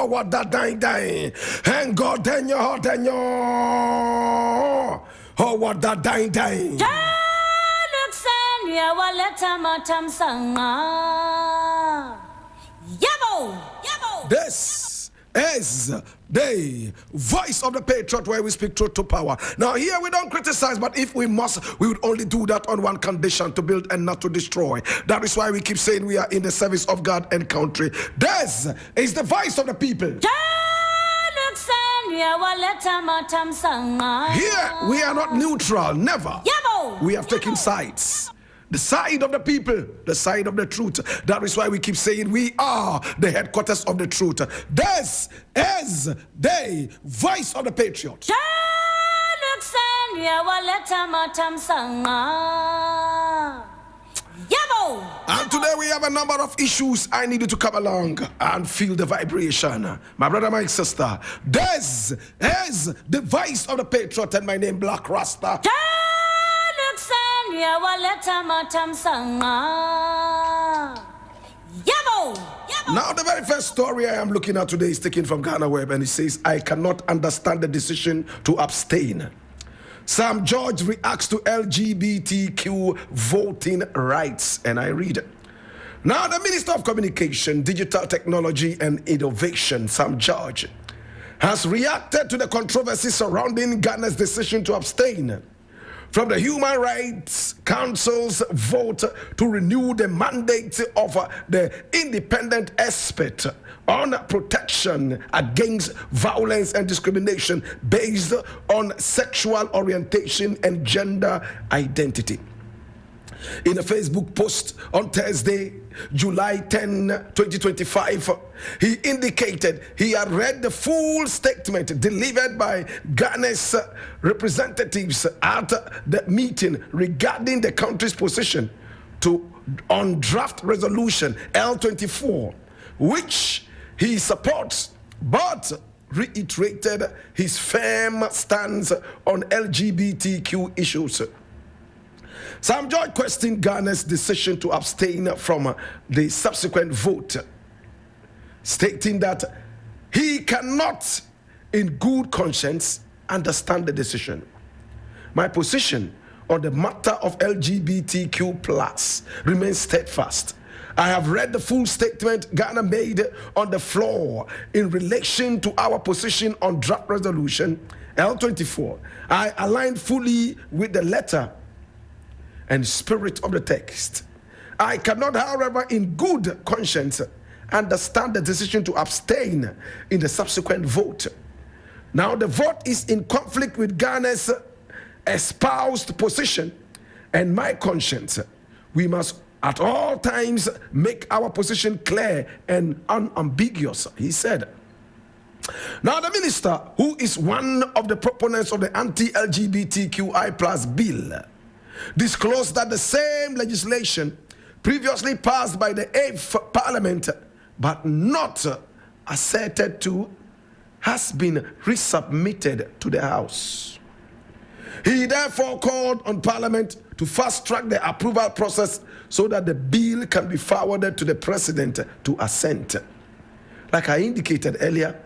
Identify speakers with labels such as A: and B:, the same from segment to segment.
A: what that dying. And God, then your heart, then your. Oh, what that dying. This is the voice of the Patriot, where we speak truth to power. Now here we don't criticize, but if we must, we would only do that on one condition: to build and not to destroy. That is why we keep saying we are in the service of God and country. This is the voice of the people. Here we are not neutral, never. We have taken sides. The side of the people, the side of the truth. That is why we keep saying we are the headquarters of the truth. This is the voice of the Patriot. And today we have a number of issues. I need you to come along and feel the vibration. My brother, my sister, this is the voice of the Patriot, and my name Blakk Rasta. Now the very first story I am looking at today is taken from Ghana Web, and it says, I cannot understand the decision to abstain. Sam George reacts to LGBTQ voting rights, and I read. Now the Minister of Communication, Digital Technology and Innovation, Sam George, has reacted to the controversy surrounding Ghana's decision to abstain from the Human Rights Council's vote to renew the mandate of the independent expert on protection against violence and discrimination based on sexual orientation and gender identity. In a Facebook post on Thursday, July 10, 2025, he indicated he had read the full statement delivered by Ghana's representatives at the meeting regarding the country's position on draft resolution L24, which he supports, but reiterated his firm stance on LGBTQ issues. Sam George questioned Ghana's decision to abstain from the subsequent vote, stating that he cannot, in good conscience, understand the decision. My position on the matter of LGBTQ+ remains steadfast. I have read the full statement Ghana made on the floor in relation to our position on draft resolution L24. I aligned fully with the letter and spirit of the text. I cannot, however, in good conscience, understand the decision to abstain in the subsequent vote. Now, the vote is in conflict with Ghana's espoused position and my conscience. We must at all times make our position clear and unambiguous, he said. Now, the minister, who is one of the proponents of the anti-LGBTQI+ bill, disclosed that the same legislation previously passed by the 8th Parliament but not asserted to has been resubmitted to the House. He therefore called on Parliament to fast-track the approval process so that the bill can be forwarded to the President to assent. Like I indicated earlier,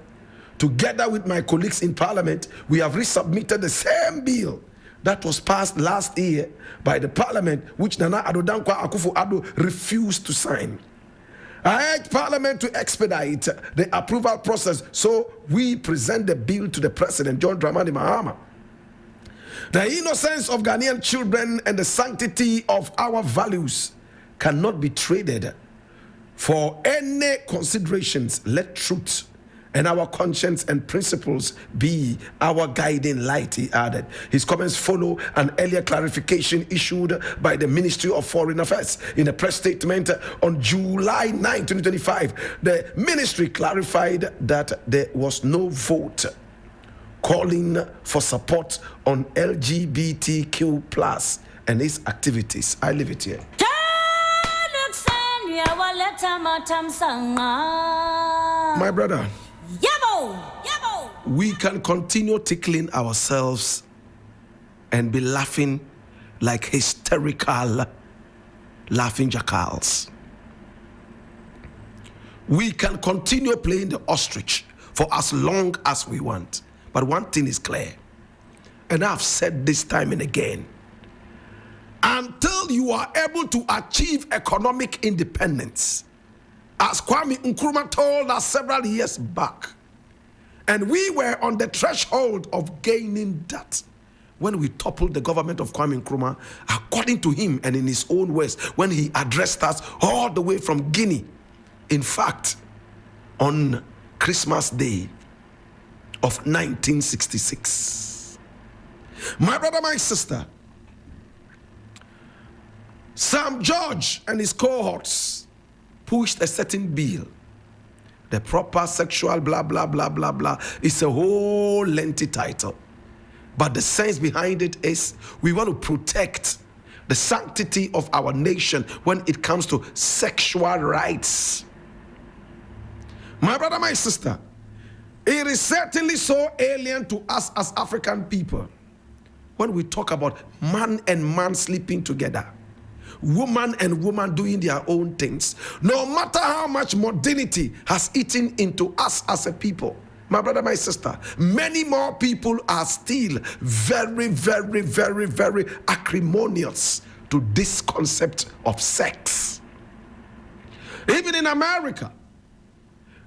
A: together with my colleagues in Parliament, we have resubmitted the same bill that was passed last year by the Parliament, which Nana Addo Dankwa Akufo-Addo refused to sign. I urge Parliament to expedite the approval process so we present the bill to the President, John Dramani Mahama. The innocence of Ghanaian children and the sanctity of our values cannot be traded for any considerations. Let truth and our conscience and principles be our guiding light, he added. His comments follow an earlier clarification issued by the Ministry of Foreign Affairs. In a press statement on July 9, 2025, the ministry clarified that there was no vote calling for support on LGBTQ+ and its activities. I leave it here. My brother, we can continue tickling ourselves and be laughing like hysterical laughing jackals. We can continue playing the ostrich for as long as we want. But one thing is clear, and I've said this time and again, until you are able to achieve economic independence, as Kwame Nkrumah told us several years back, and we were on the threshold of gaining that when we toppled the government of Kwame Nkrumah, according to him and in his own words, when he addressed us all the way from Guinea. In fact, on Christmas Day of 1966. My brother, my sister, Sam George and his cohorts pushed a certain bill. The proper sexual blah, blah, blah, blah, blah. It's a whole lengthy title. But the sense behind it is we want to protect the sanctity of our nation when it comes to sexual rights. My brother, my sister, it is certainly so alien to us as African people when we talk about man and man sleeping together, woman and woman doing their own things. No matter how much modernity has eaten into us as a people, my brother, my sister, many more people are still very, very, very, very acrimonious to this concept of sex. Even in America,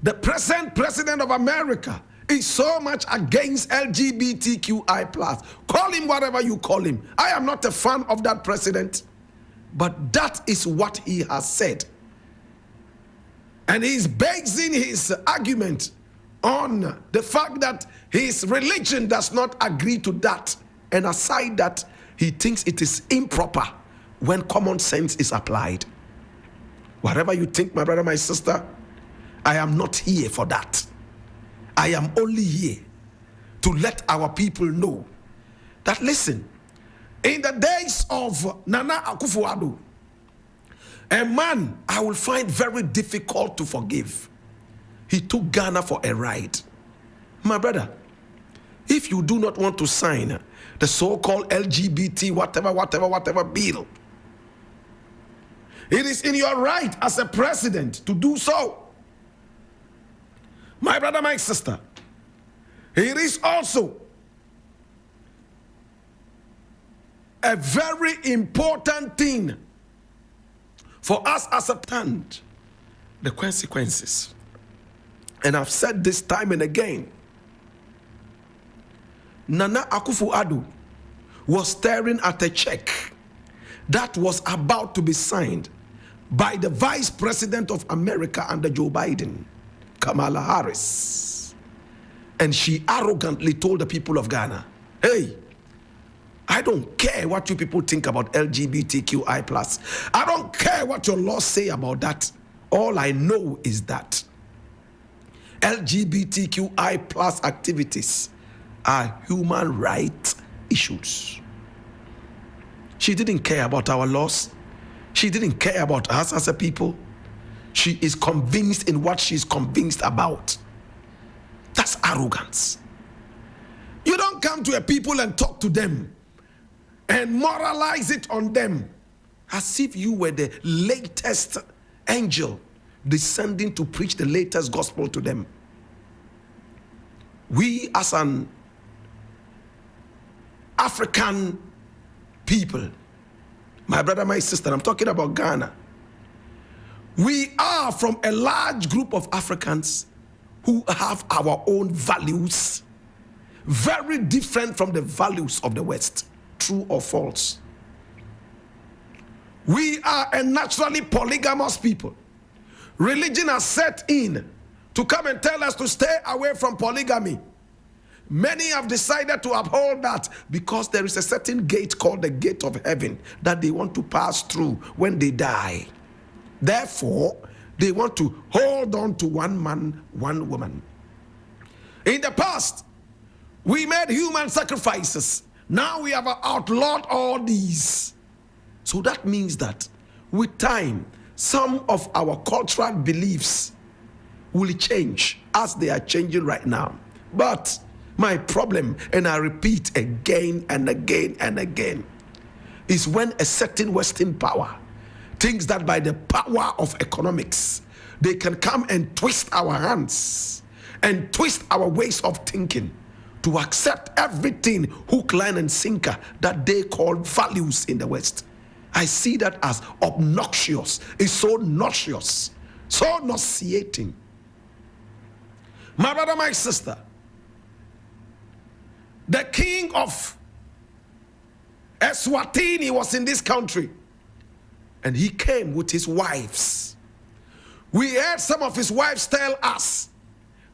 A: the present president of America is so much against LGBTQI+. Call him whatever you call him. I am not a fan of that president, but that is what he has said. And he's basing his argument on the fact that his religion does not agree to that. And aside that, he thinks it is improper when common sense is applied. Whatever you think, my brother, my sister, I am not here for that. I am only here to let our people know that, listen, in the days of Nana Akufo-Addo, a man I will find very difficult to forgive. He took Ghana for a ride. My brother, if you do not want to sign the so-called LGBT whatever bill, it is in your right as a president to do so. My brother, my sister, it is also a very important thing for us as a stand, the consequences. And I've said this time and again, Nana Akufo-Addo was staring at a check that was about to be signed by the Vice President of America under Joe Biden, Kamala Harris. And she arrogantly told the people of Ghana, hey, I don't care what you people think about LGBTQI+. I don't care what your laws say about that. All I know is that LGBTQI+ activities are human rights issues. She didn't care about our laws. She didn't care about us as a people. She is convinced in what she's convinced about. That's arrogance. You don't come to a people and talk to them and moralize it on them as if you were the latest angel descending to preach the latest gospel to them. We as an African people, my brother, my sister, I'm talking about Ghana, we are from a large group of Africans who have our own values, very different from the values of the West. True or false? We are a naturally polygamous people. Religion has set in to come and tell us to stay away from polygamy. Many have decided to uphold that because there is a certain gate called the gate of heaven that they want to pass through when they die. Therefore, they want to hold on to one man, one woman. In the past, we made human sacrifices. Now we have outlawed all these. So that means that with time, some of our cultural beliefs will change as they are changing right now. But my problem, and I repeat again and again and again, is when a certain Western power thinks that by the power of economics, they can come and twist our hands and twist our ways of thinking to accept everything hook, line, and sinker that they call values in the West. I see that as obnoxious. It's so noxious, so nauseating. My brother, my sister, the king of Eswatini was in this country, and he came with his wives. We heard some of his wives tell us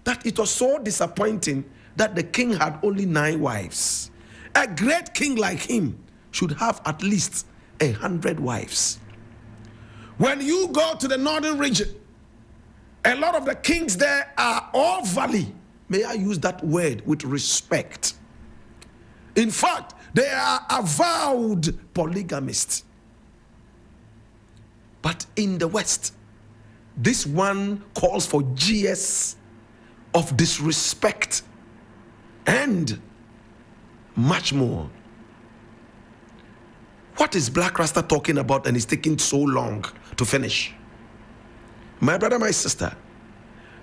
A: that it was so disappointing that the king had only 9 wives. A great king like him should have at least 100 wives. When you go to the northern region, a lot of the kings there are all valley. May I use that word with respect? In fact, they are avowed polygamists. But in the West, this one calls for GS of disrespect and much more. What is Blakk Rasta talking about, and it's taking so long to finish? My brother, my sister,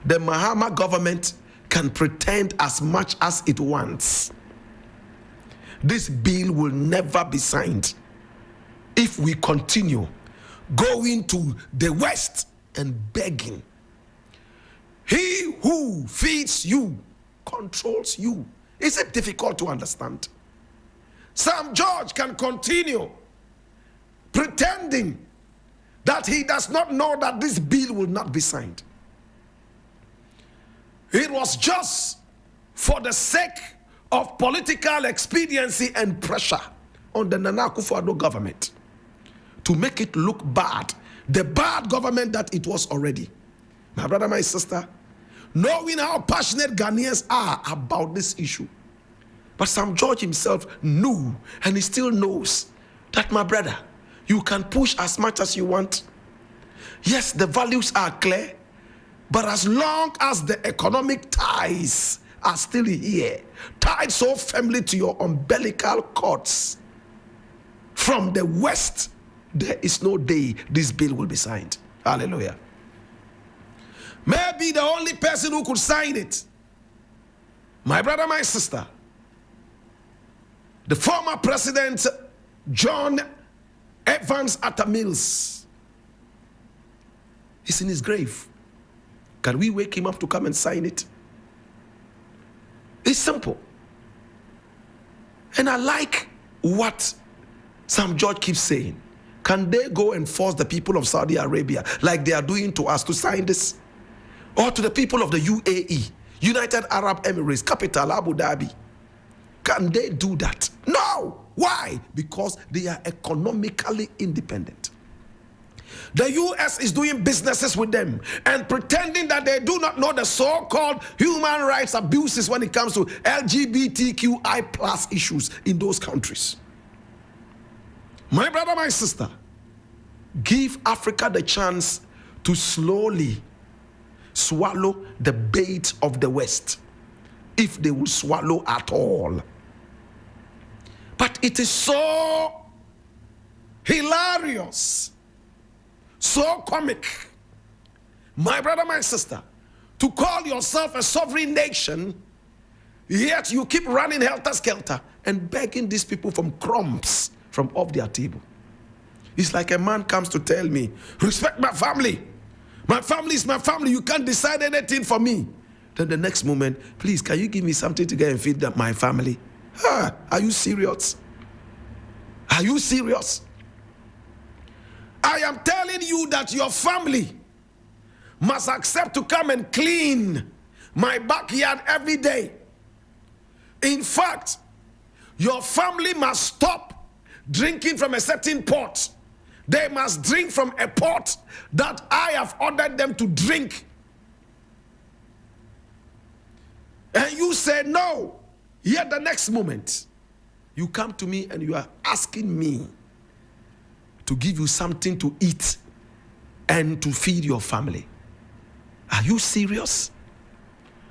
A: the Mahama government can pretend as much as it wants. This bill will never be signed if we continue going to the West and begging. He who feeds you controls you. Is it difficult to understand? Sam George can continue pretending that he does not know that this bill will not be signed. It was just for the sake of political expediency and pressure on the Nana Akufo-Addo government to make it look bad, the bad government that it was already. My brother, my sister, knowing how passionate Ghanaians are about this issue, but Sam George himself knew, and he still knows, that, my brother, you can push as much as you want. Yes, the values are clear, but as long as the economic ties are still here, tied so firmly to your umbilical cords from the West, there is no day this bill will be signed. Hallelujah. Maybe the only person who could sign it, my brother, my sister, the former president John Evans Atta Mills, is in his grave. Can we wake him up to come and sign it? It's simple. And I like what Sam George keeps saying. Can they go and force the people of Saudi Arabia, like they are doing to us, to sign this? Or to the people of the UAE, United Arab Emirates, capital Abu Dhabi? Can they do that? No. Why? Because they are economically independent. The US is doing businesses with them and pretending that they do not know the so-called human rights abuses when it comes to LGBTQI plus issues in those countries. My brother, my sister, give Africa the chance to slowly swallow the bait of the West, if they will swallow at all. But it is so hilarious, so comic, my brother, my sister, to call yourself a sovereign nation, yet you keep running helter-skelter and begging these people from crumbs from off their table. It's like a man comes to tell me, respect my family. My family is my family. You can't decide anything for me. Then the next moment, please, can you give me something to get and feed my family? Are you serious? Are you serious? I am telling you that your family must accept to come and clean my backyard every day. In fact, your family must stop drinking from a certain pot. They must drink from a pot that I have ordered them to drink. And you say no. Yet the next moment, you come to me and you are asking me to give you something to eat and to feed your family. Are you serious?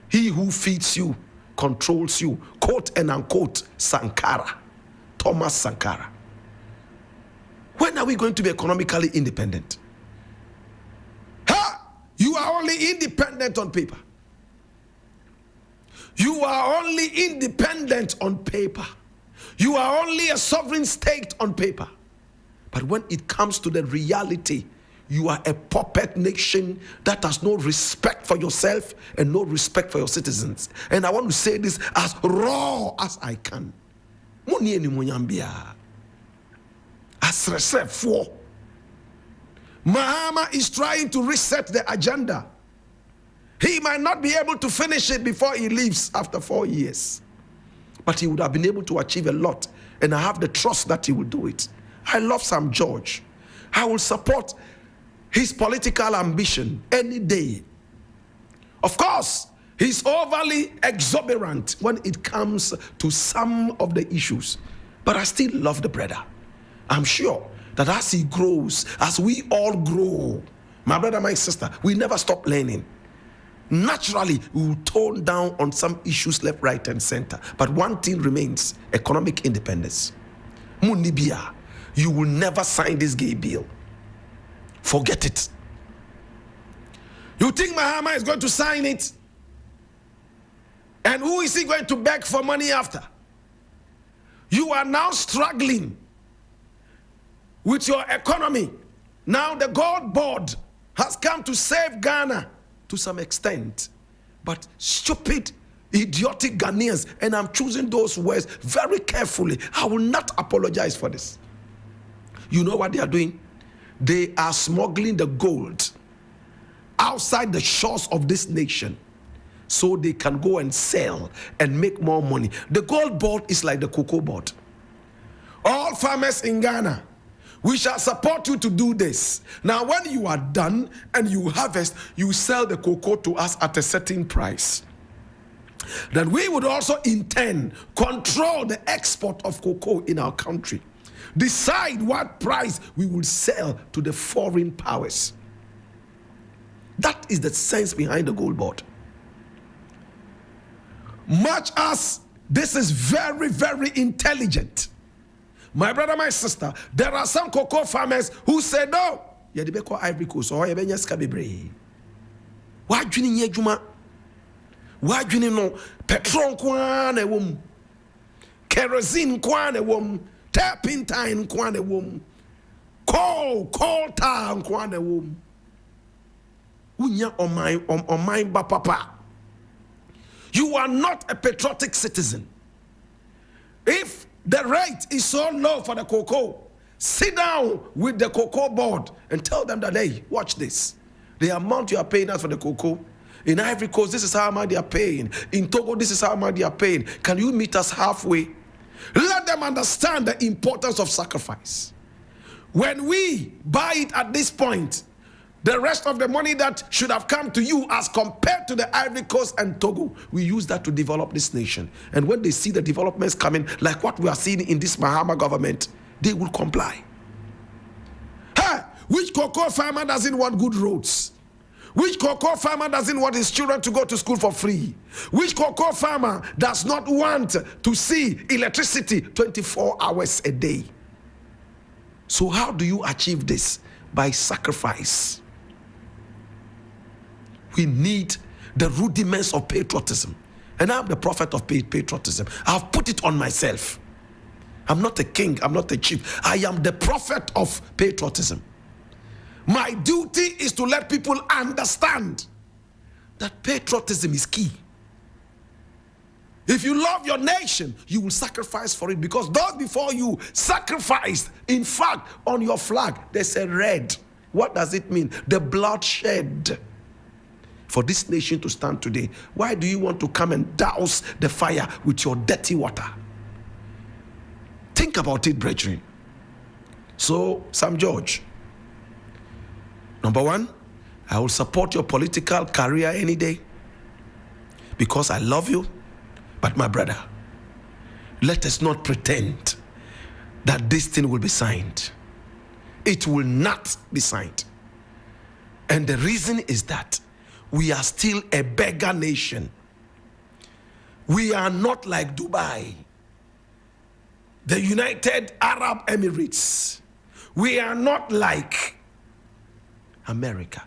A: He who feeds you controls you. Quote and unquote Sankara. Thomas Sankara. When are we going to be economically independent? You are only independent on paper. You are only independent on paper. You are only a sovereign state on paper. But when it comes to the reality, you are a puppet nation that has no respect for yourself and no respect for your citizens. And I want to say this as raw as I can. Mahama is trying to reset the agenda. He might not be able to finish it before he leaves after 4 years. But he would have been able to achieve a lot. And I have the trust that he will do it. I love Sam George. I will support his political ambition any day. Of course, he's overly exuberant when it comes to some of the issues. But I still love the brother. I'm sure that as he grows, as we all grow, my brother, my sister, we never stop learning. Naturally, we will tone down on some issues left, right, and center. But one thing remains: economic independence. Munibia, you will never sign this gay bill. Forget it. You think Mahama is going to sign it? And who is he going to beg for money after? You are now struggling with your economy. Now the gold board has come to save Ghana to some extent. But stupid, idiotic Ghanaians, and I'm choosing those words very carefully. I will not apologize for this. You know what they are doing? They are smuggling the gold outside the shores of this nation so they can go and sell and make more money. The gold board is like the cocoa board. All farmers in Ghana, we shall support you to do this. Now, when you are done and you harvest, you sell the cocoa to us at a certain price. Then we would also intend control the export of cocoa in our country. Decide what price we will sell to the foreign powers. That is the sense behind the gold board. Much as this is very, very intelligent, my brother, my sister, there are some cocoa farmers who say, no, you have to Ivory Coast or you why do you need why do you know petrol kwan a wom, kerosene kwan a wom, turpentine kwan a wom, coal tar kwan a wom. Unya on my papa. You are not a patriotic citizen. If the rate is so low for the cocoa, sit down with the cocoa board and tell them that, hey, watch this. The amount you are paying us for the cocoa, in Ivory Coast, this is how much they are paying. In Togo, this is how much they are paying. Can you meet us halfway? Let them understand the importance of sacrifice. When we buy it at this point, the rest of the money that should have come to you as compared to the Ivory Coast and Togo, we use that to develop this nation. And when they see the developments coming, like what we are seeing in this Mahama government, they will comply. Hey, which cocoa farmer doesn't want good roads? Which cocoa farmer doesn't want his children to go to school for free? Which cocoa farmer does not want to see electricity 24 hours a day? So how do you achieve this? By sacrifice. We need the rudiments of patriotism. And I'm the prophet of patriotism. I've put it on myself. I'm not a king, I'm not a chief. I am the prophet of patriotism. My duty is to let people understand that patriotism is key. If you love your nation, you will sacrifice for it, because those before you sacrificed. In fact, on your flag, there's a red. What does it mean? The bloodshed. For this nation to stand today, why do you want to come and douse the fire with your dirty water? Think about it, brethren. So, Sam George, number one, I will support your political career any day because I love you. But my brother, let us not pretend that this thing will be signed. It will not be signed. And the reason is that we are still a beggar nation. We are not like Dubai, the United Arab Emirates. We are not like America.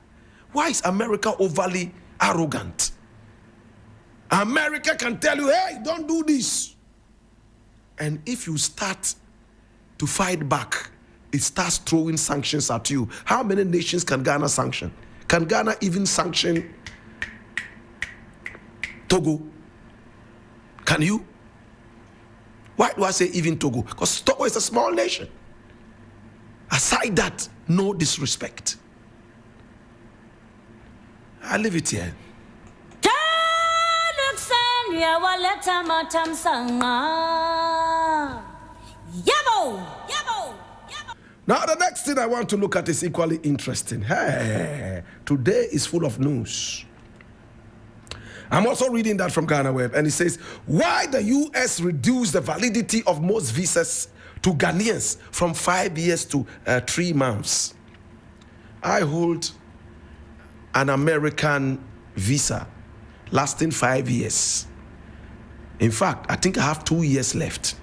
A: Why is America overly arrogant? America can tell you, hey, don't do this. And if you start to fight back, it starts throwing sanctions at you. How many nations can Ghana sanction? Can Ghana even sanction Togo? Can you? Why do I say even Togo? Because Togo is a small nation. Aside that, no disrespect. I leave it here. Now the next thing I want to look at is equally interesting. Hey, today is full of news. I'm also reading that from Ghana Web, and it says, why the US reduced the validity of most visas to Ghanaians from 5 years to 3 months. I hold an American visa lasting 5 years. In fact, I think I have 2 years left.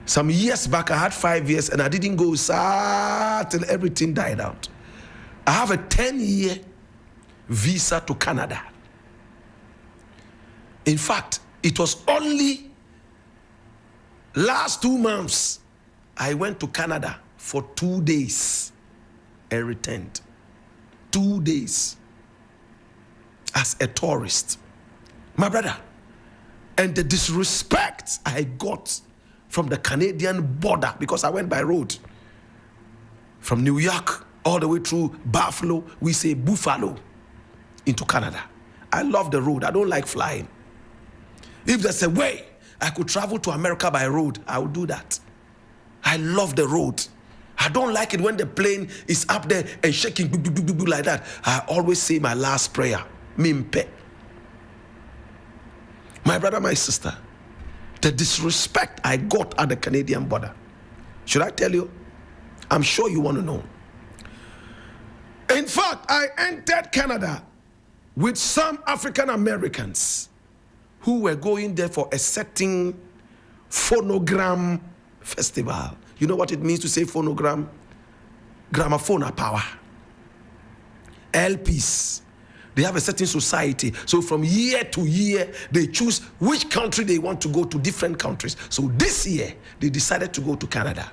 A: Some years back, I had 5 years and I didn't go till everything died out. I have a 10-year visa to Canada. In fact, it was only last 2 months I went to Canada for 2 days and returned. 2 days as a tourist. My brother, and the disrespect I got from the Canadian border, because I went by road from New York all the way through Buffalo, we say Buffalo, into Canada. I love the road. I don't like flying. If there's a way I could travel to America by road, I would do that. I love the road. I don't like it when the plane is up there and shaking like that. I always say my last prayer, Mimpe. My brother, my sister, the disrespect I got at the Canadian border. Should I tell you? I'm sure you want to know. In fact, I entered Canada with some African Americans who were going there for a certain phonogram festival. You know what it means to say phonogram? Gramophone power. LPs. They have a certain society. So from year to year, they choose which country they want to go to, different countries. So this year, they decided to go to Canada.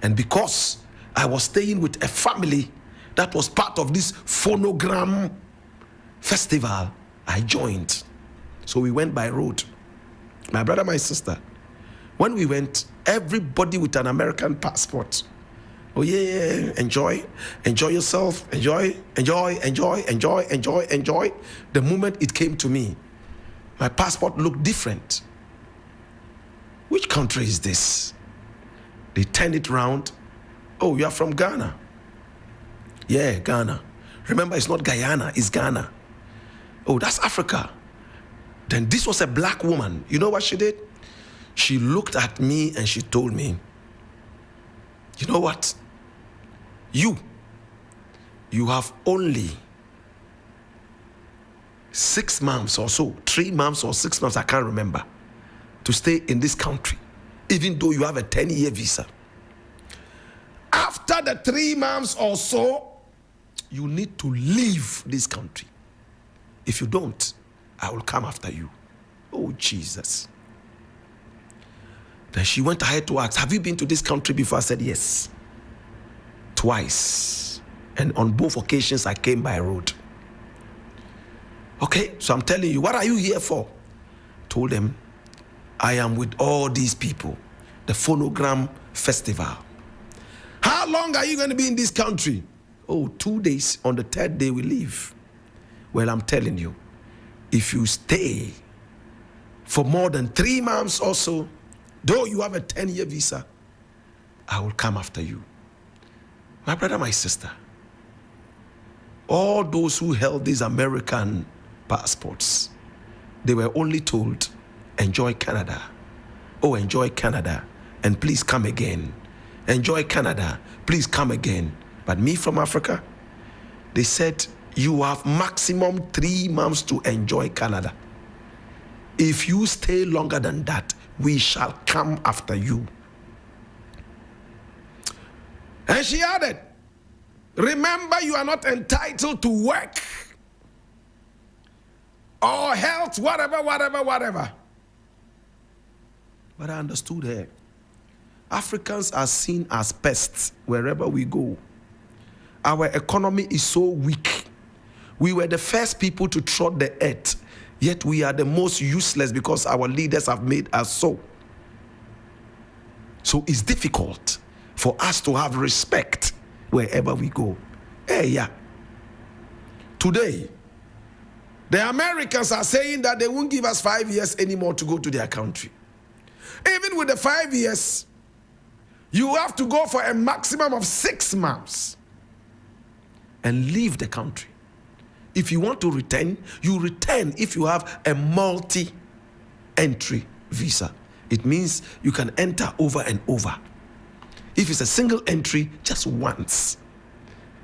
A: And because I was staying with a family that was part of this phonogram festival, I joined. So we went by road. My brother, my sister, when we went, everybody with an American passport. Oh yeah, enjoy yourself, enjoy. The moment it came to me, my passport looked different. Which country is this? They turned it round. Oh, you are from Ghana. Yeah, Ghana. Remember, it's not Guyana, it's Ghana. Oh, that's Africa. Then this was a black woman. You know what she did? She looked at me and she told me, you know what? You have only 6 months or so, 3 months or 6 months, I can't remember, to stay in this country, even though you have a 10-year visa. After the 3 months or so, you need to leave this country. If you don't, I will come after you. Oh, Jesus. Then she went ahead to ask, have you been to this country before? I said, yes. Twice. And on both occasions, I came by road. Okay, so I'm telling you, what are you here for? Told them, I am with all these people, the phonogram festival. How long are you going to be in this country? Oh, 2 days. On the 3rd day, we leave. Well, I'm telling you, if you stay for more than 3 months or so, though you have a 10-year visa, I will come after you. My brother, my sister, all those who held these American passports, they were only told, enjoy Canada. Oh, enjoy Canada, and please come again. Enjoy Canada, please come again. But me from Africa, they said, you have maximum 3 months to enjoy Canada. If you stay longer than that, we shall come after you. And she added, remember, you are not entitled to work or health, whatever. But I understood her. Africans are seen as pests wherever we go. Our economy is so weak. We were the first people to trod the earth, yet we are the most useless because our leaders have made us so. So it's difficult for us to have respect wherever we go. Yeah. Today, the Americans are saying that they won't give us 5 years anymore to go to their country. Even with the 5 years, you have to go for a maximum of 6 months and leave the country. If you want to return, you return if you have a multi-entry visa. It means you can enter over and over. If it's a single entry, just once.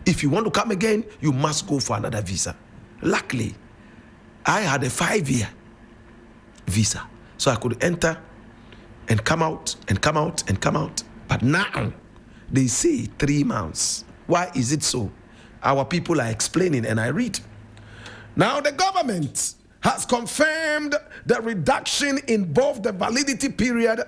A: If you want to come again, you must go for another visa. Luckily, I had a 5-year visa, so I could enter and come out and come out and come out. But now, they say 3 months. Why is it so? Our people are explaining, and I read. Now, the government has confirmed the reduction in both the validity period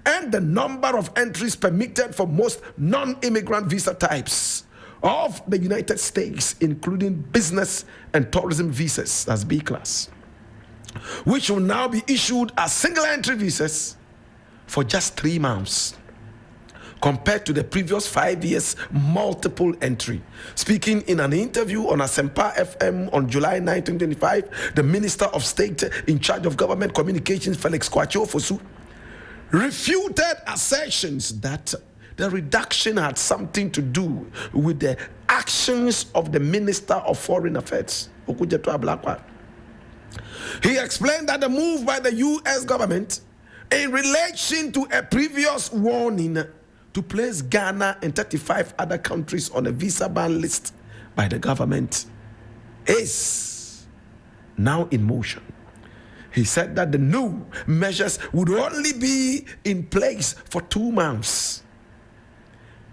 A: and the number of entries permitted for most non-immigrant visa types of the United States, including business and tourism visas, that's B class, which will now be issued as single entry visas for just 3 months, compared to the previous 5 years multiple entry. Speaking in an interview on Asempa FM on July 9, 2025, the Minister of State in charge of Government Communications, Felix Kwachio-Fosu, refuted assertions that the reduction had something to do with the actions of the Minister of Foreign Affairs, Okujeto Ablakwa. He explained that the move by the U.S. government in relation to a previous warning to place Ghana and 35 other countries on a visa ban list by the government is now in motion. He said that the new measures would only be in place for 2 months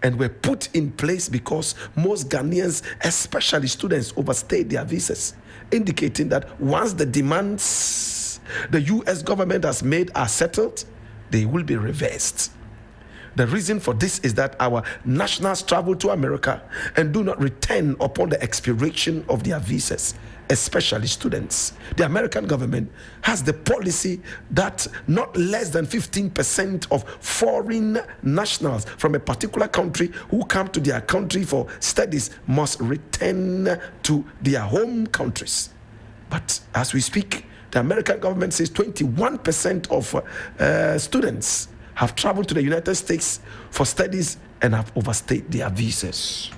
A: and were put in place because most Ghanaians, especially students, overstayed their visas, indicating that once the demands the U.S. government has made are settled, they will be reversed. The reason for this is that our nationals travel to America and do not return upon the expiration of their visas, especially students. The American government has the policy that not less than 15% of foreign nationals from a particular country who come to their country for studies must return to their home countries. But as we speak, the American government says 21% of students have traveled to the United States for studies and have overstayed their visas.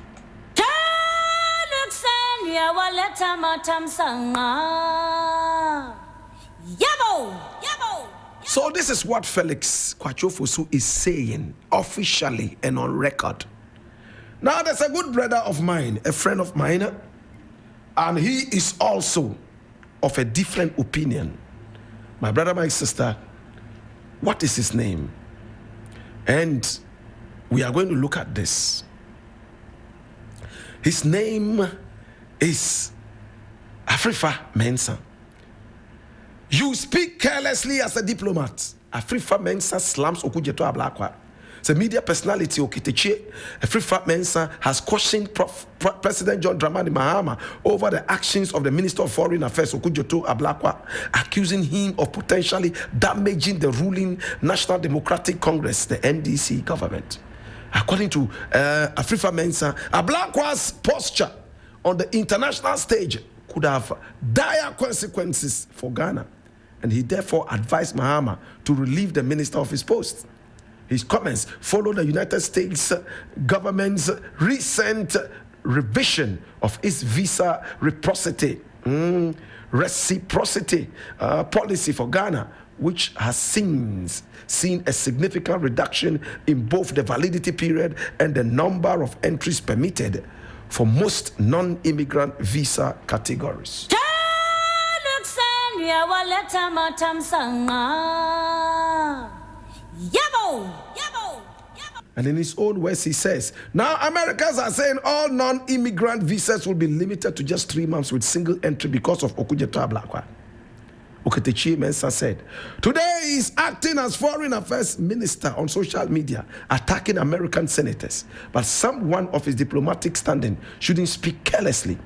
A: So this is what Felix Kwachio-Fosu is saying officially and on record. Now there's a good brother of mine, a friend of mine, and he is also of a different opinion. My brother, my sister, what is his name? And we are going to look at this. His name is Afrifa Mensah. You speak carelessly as a diplomat. Afrifa Mensah slams Okujeto Ablakwa. The media personality Okiteche Afrifa Mensah has questioned President John Dramani Mahama over the actions of the Minister of Foreign Affairs Okujeto Ablakwa, accusing him of potentially damaging the ruling National Democratic Congress, the NDC government. According to Afrifa Mensah, Ablakwa's posture on the international stage could have dire consequences for Ghana, and he therefore advised Mahama to relieve the minister of his post. His comments follow the United States government's recent revision of its visa reciprocity policy for Ghana, which has seen a significant reduction in both the validity period and the number of entries permitted for most non-immigrant visa categories. And in his own words, he says, now Americans are saying all non-immigrant visas will be limited to just 3 months with single entry because of Okujeto Ablakwa. Oketechie Mensah said, today he's acting as foreign affairs minister on social media, attacking American senators. But someone of his diplomatic standing shouldn't speak carelessly.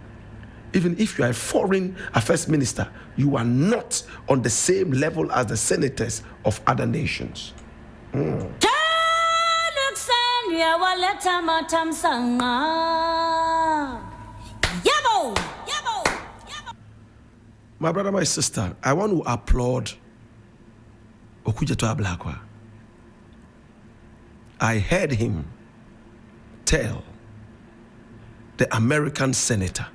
A: Even if you are a foreign affairs minister, you are not on the same level as the senators of other nations. My brother, my sister, I want to applaud Okujeto Blakk. I heard him tell the American senator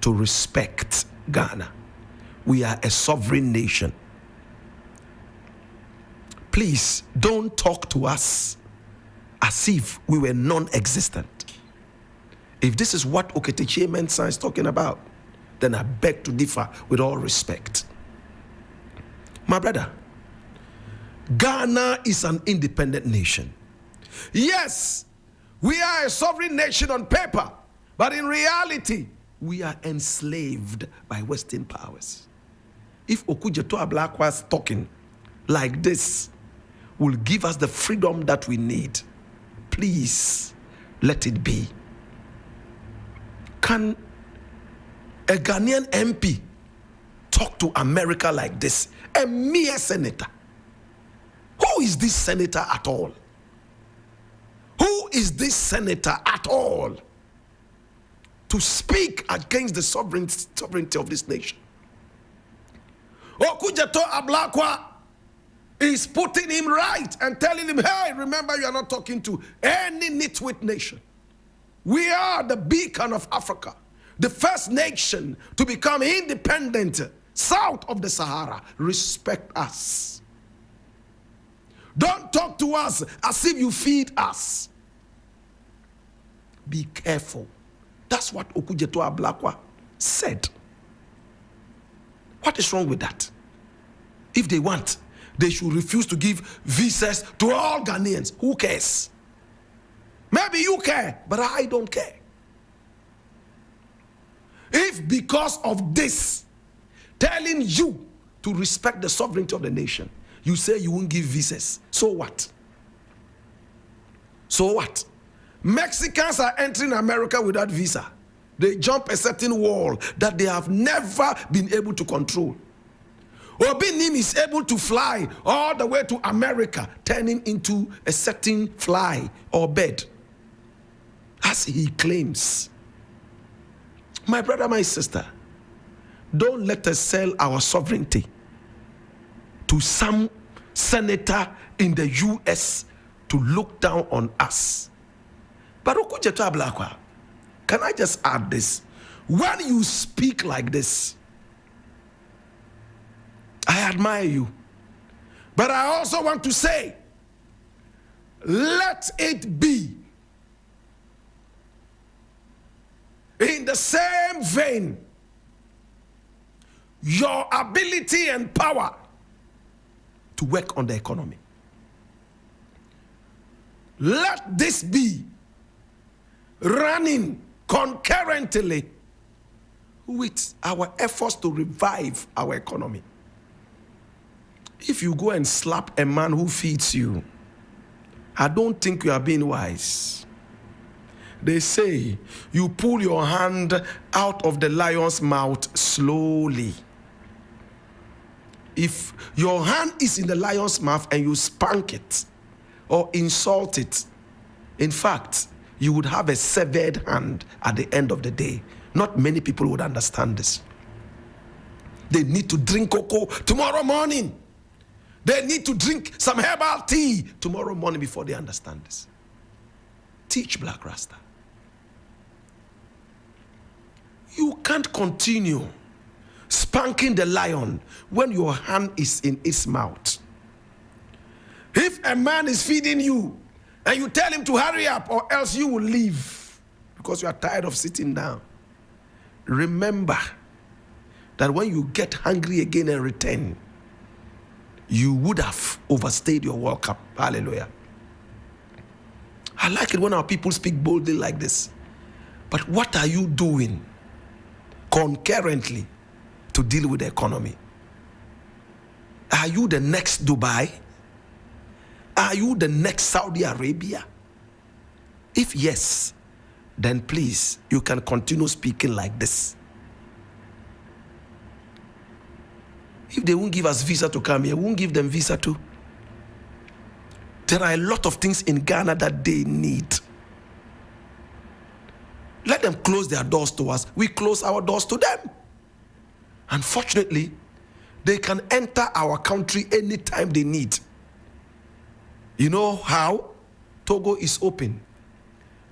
A: to respect Ghana. We are a sovereign nation. Please don't talk to us as if we were non-existent. If this is what Oketechie Mensah is talking about, then I beg to differ with all respect. My brother, Ghana is an independent nation. Yes, we are a sovereign nation on paper, but in reality, we are enslaved by Western powers. If Okujeto Blakk was talking like this, will give us the freedom that we need, please let it be. Can a Ghanaian MP talk to America like this? A mere senator. Who is this senator at all? Who is this senator at all to speak against the sovereignty of this nation? Okujeto Blakk is putting him right and telling him, hey, remember, you are not talking to any nitwit nation. We are the beacon of Africa, the first nation to become independent south of the Sahara. Respect us. Don't talk to us as if you feed us. Be careful. That's what Okujeto Blakk said. What is wrong with that? If they want, they should refuse to give visas to all Ghanaians. Who cares? Maybe you care, but I don't care. If because of this, telling you to respect the sovereignty of the nation, you say you won't give visas, so what? So what? Mexicans are entering America without visa. They jump a certain wall that they have never been able to control. Obinim is able to fly all the way to America, turning into a certain fly or bird, as he claims. My brother, my sister, don't let us sell our sovereignty to some senator in the US to look down on us. But Okujeto Blakk, can I just add this? When you speak like this, I admire you. But I also want to say, let it be in the same vein, your ability and power to work on the economy. Let this be running concurrently with our efforts to revive our economy. If you go and slap a man who feeds you, I don't think you are being wise. They say you pull your hand out of the lion's mouth slowly. If your hand is in the lion's mouth and you spank it or insult it, in fact, you would have a severed hand at the end of the day. Not many people would understand this. They need to drink cocoa tomorrow morning. They need to drink some herbal tea tomorrow morning before they understand this. Teach Blakk Rasta. You can't continue spanking the lion when your hand is in its mouth. If a man is feeding you and you tell him to hurry up or else you will leave because you are tired of sitting down, remember that when you get hungry again and return, you would have overstayed your welcome. Hallelujah. I like it when our people speak boldly like this. But what are you doing concurrently to deal with the economy? Are you the next Dubai? Are you the next Saudi Arabia? If yes, then please, you can continue speaking like this. If they won't give us visa to come here, we won't give them visa too. There are a lot of things in Ghana that they need. Let them close their doors to us. We close our doors to them. Unfortunately, they can enter our country anytime they need. You know how? Togo is open.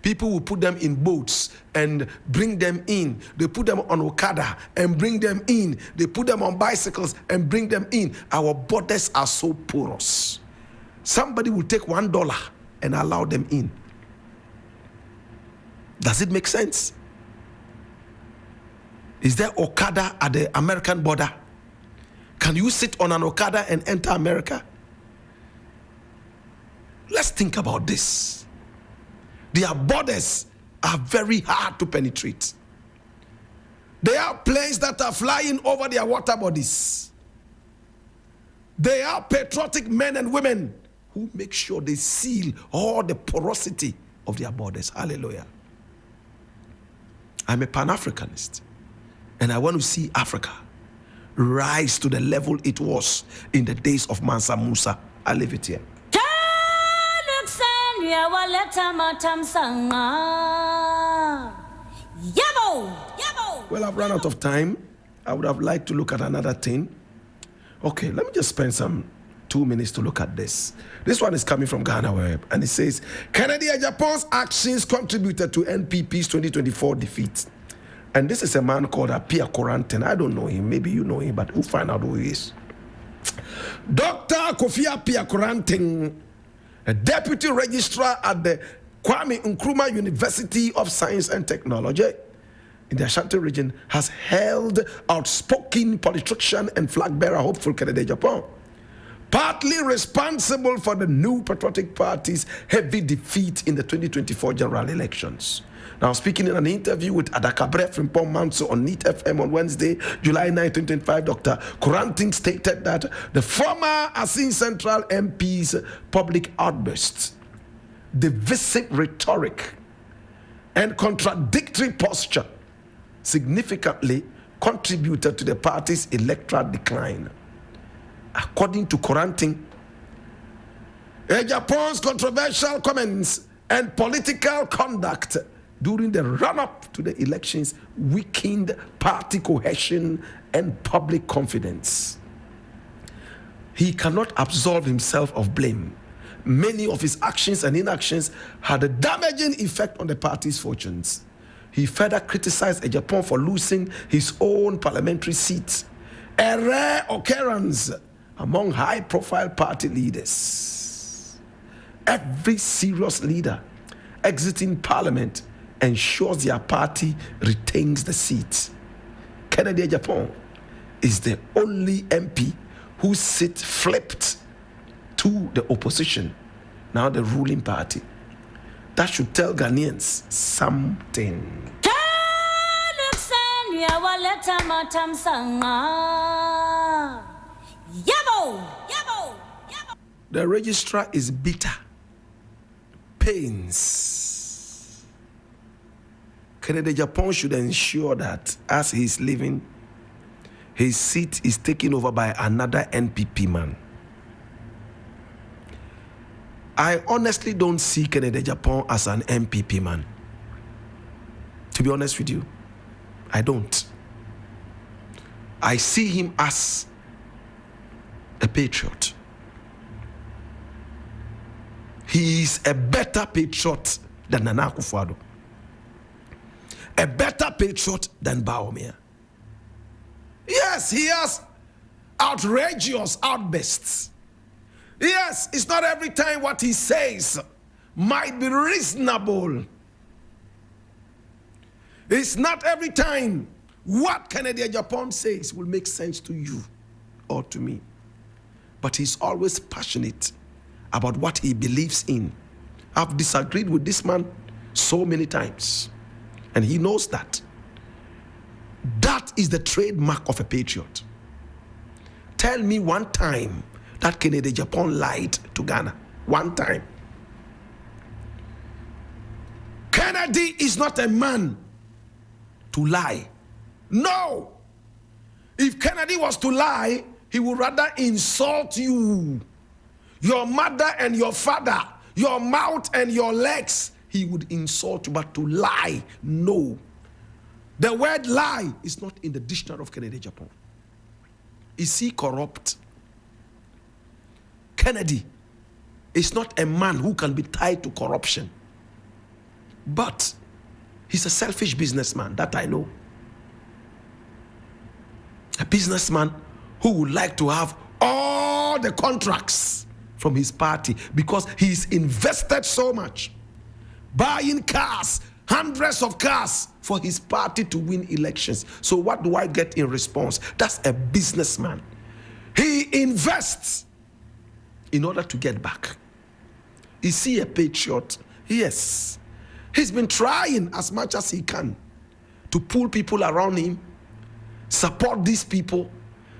A: People will put them in boats and bring them in. They put them on Okada and bring them in. They put them on bicycles and bring them in. Our borders are so porous. Somebody will take $1 and allow them in. Does it make sense? Is there Okada at the American border? Can you sit on an Okada and enter America? Let's think about this. Their borders are very hard to penetrate. There are planes that are flying over their water bodies. They are patriotic men and women who make sure they seal all the porosity of their borders. Hallelujah. I'm a Pan-Africanist, and I want to see Africa rise to the level it was in the days of Mansa Musa. I leave it here. Well, I've run out of time. I would have liked to look at another thing. Okay, let me just spend some 2 minutes to look at this. This one is coming from Ghana Web, and it says, Kennedy Agyapong's actions contributed to NPP's 2024 defeat. And this is a man called Apia Koranten. I don't know him. Maybe you know him, but we'll find out who he is. Dr. Kofi Apia Koranten, a deputy registrar at the Kwame Nkrumah University of Science and Technology in the Ashanti region, has held outspoken politician and flag bearer hopeful Kennedy Agyapong, partly responsible for the new Patriotic Party's heavy defeat in the 2024 general elections. Now, speaking in an interview with Adakabre Frimpong Manso on NEAT FM on Wednesday, July 9, 2025, Dr. Koranting stated that the former Asin Central MP's public outbursts, divisive rhetoric, and contradictory posture significantly contributed to the party's electoral decline. According to Koranting, Agyapong's controversial comments and political conduct during the run-up to the elections weakened party cohesion and public confidence. He cannot absolve himself of blame. Many of his actions and inactions had a damaging effect on the party's fortunes. He further criticized Agyapong for losing his own parliamentary seat, a rare occurrence among high-profile party leaders. Every serious leader exiting parliament ensures their party retains the seat. Kennedy Agyapong is the only MP whose seat flipped to the opposition, now the ruling party. That should tell Ghanaians something. The registrar is bitter, pains. Kennedy Agyapong should ensure that as he's leaving, his seat is taken over by another NPP man. I honestly don't see Kennedy Agyapong as an NPP man. To be honest with you, I don't. I see him as a patriot. He is a better patriot than Nana Akufo-Addo, a better patriot than Bawumia. Yes, he has outrageous outbursts. Yes, it's not every time what he says might be reasonable. It's not every time what Kennedy Agyapong says will make sense to you or to me. But he's always passionate about what he believes in. I've disagreed with this man so many times, and he knows that. That is the trademark of a patriot. Tell me one time that Kennedy Agyapong lied to Ghana. One time. Kennedy is not a man to lie. No. If Kennedy was to lie, he would rather insult you, your mother and your father, your mouth and your legs. He would insult you, but to lie, no. The word lie is not in the dictionary of Kennedy Agyapong. Is he corrupt? Kennedy is not a man who can be tied to corruption. But he's a selfish businessman, that I know. A businessman who would like to have all the contracts from his party because he's invested so much, buying cars, hundreds of cars for his party to win elections. So what do I get in response? That's a businessman. He invests in order to get back. Is he a patriot? Yes. He's been trying as much as he can to pull people around him, support these people,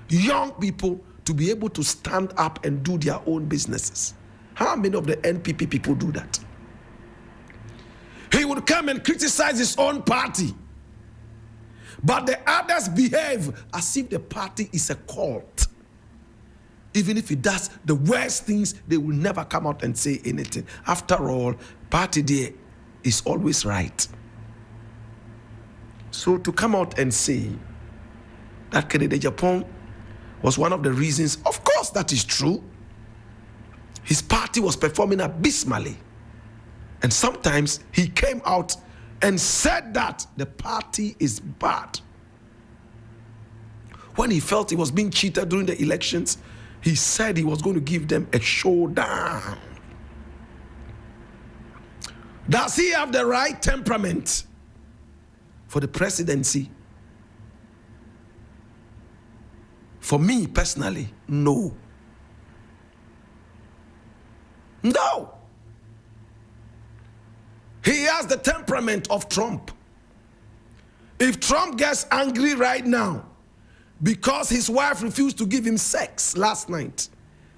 A: young people, to be able to stand up and do their own businesses. How many of the NPP people do that? He would come and criticize his own party, but the others behave as if the party is a cult. Even if he does the worst things, they will never come out and say anything. After all, party there is always right. So to come out and say that Kennedy Agyapong was one of the reasons, of course that is true. His party was performing abysmally. And sometimes he came out and said that the party is bad. When he felt he was being cheated during the elections, he said he was going to give them a showdown. Does he have the right temperament for the presidency? For me personally, no. No. He has the temperament of Trump. If Trump gets angry right now because his wife refused to give him sex last night,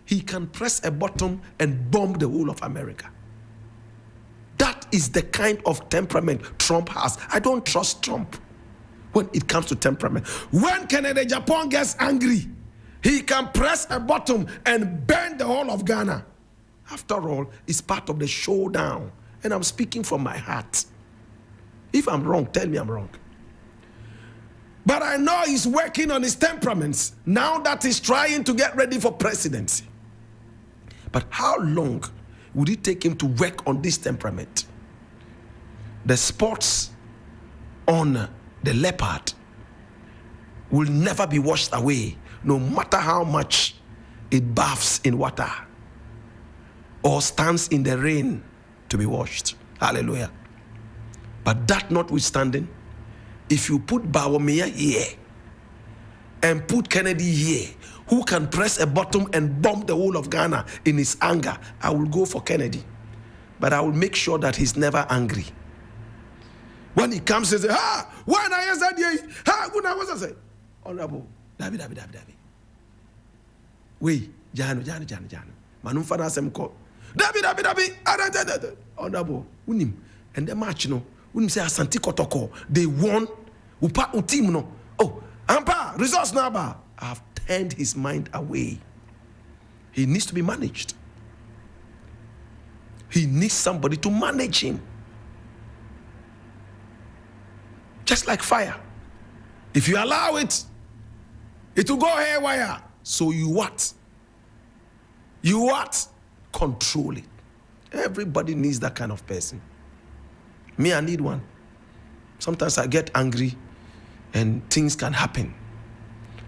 A: he can press a button and bomb the whole of America. That is the kind of temperament Trump has. I don't trust Trump when it comes to temperament. When Kennedy Agyapong gets angry, he can press a button and burn the whole of Ghana. After all, it's part of the showdown. And I'm speaking from my heart. If I'm wrong, tell me I'm wrong. But I know he's working on his temperaments now that he's trying to get ready for presidency. But how long would it take him to work on this temperament? The spots on the leopard will never be washed away, no matter how much it baths in water or stands in the rain to be washed. Hallelujah. But that notwithstanding, if you put Bawumia here and put Kennedy here, who can press a button and bomb the whole of Ghana in his anger, I will go for Kennedy. But I will make sure that he's never angry. When he comes and says, when I said, when I was say, Honorable, David. Wait, Janu. Manum Fana Semko. David. Honorable, unim. And the match, unim say Asanti Kotoko. They won. Upa utim no. Oh, Ampa, results naba. I've turned his mind away. He needs to be managed. He needs somebody to manage him. Just like fire. If you allow it, it will go haywire. So you what? Control it. Everybody needs that kind of person. Me, I need one. Sometimes I get angry and things can happen.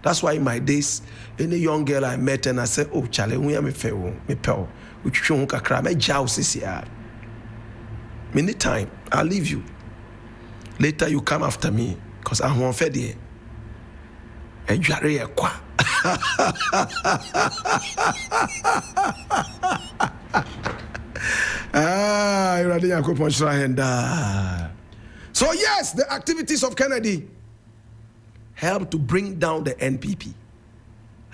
A: That's why in my days, any young girl I met and I said, oh, Charlie, we are me pel. Which you cry, me jouse here. Many time, I'll leave you. Later you come after me, because I won't fed here. And you are kwa. So yes, the activities of Kennedy helped to bring down the NPP.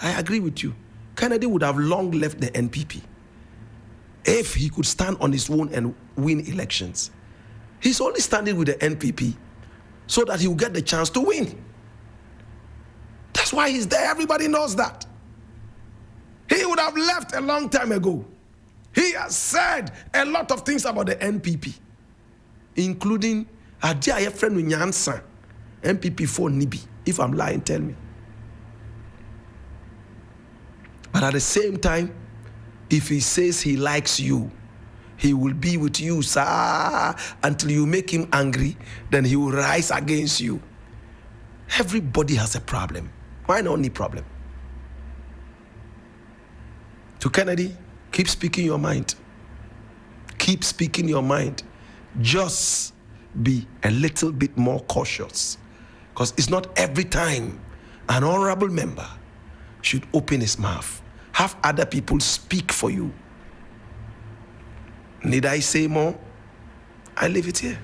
A: I agree with you. Kennedy would have long left the NPP if he could stand on his own and win elections. He's only standing with the NPP so that he will get the chance to win. That's why he's there. Everybody knows that. He would have left a long time ago. He has said a lot of things about the NPP, including Adia friend Nyansa, NPP for Nibi. If I'm lying, tell me. But at the same time, if he says he likes you, he will be with you, sir, until you make him angry, then he will rise against you. Everybody has a problem. Mine only problem. To Kennedy, keep speaking your mind. Keep speaking your mind. Just be a little bit more cautious. Because it's not every time an honorable member should open his mouth. Have other people speak for you. Need I say more? I leave it here.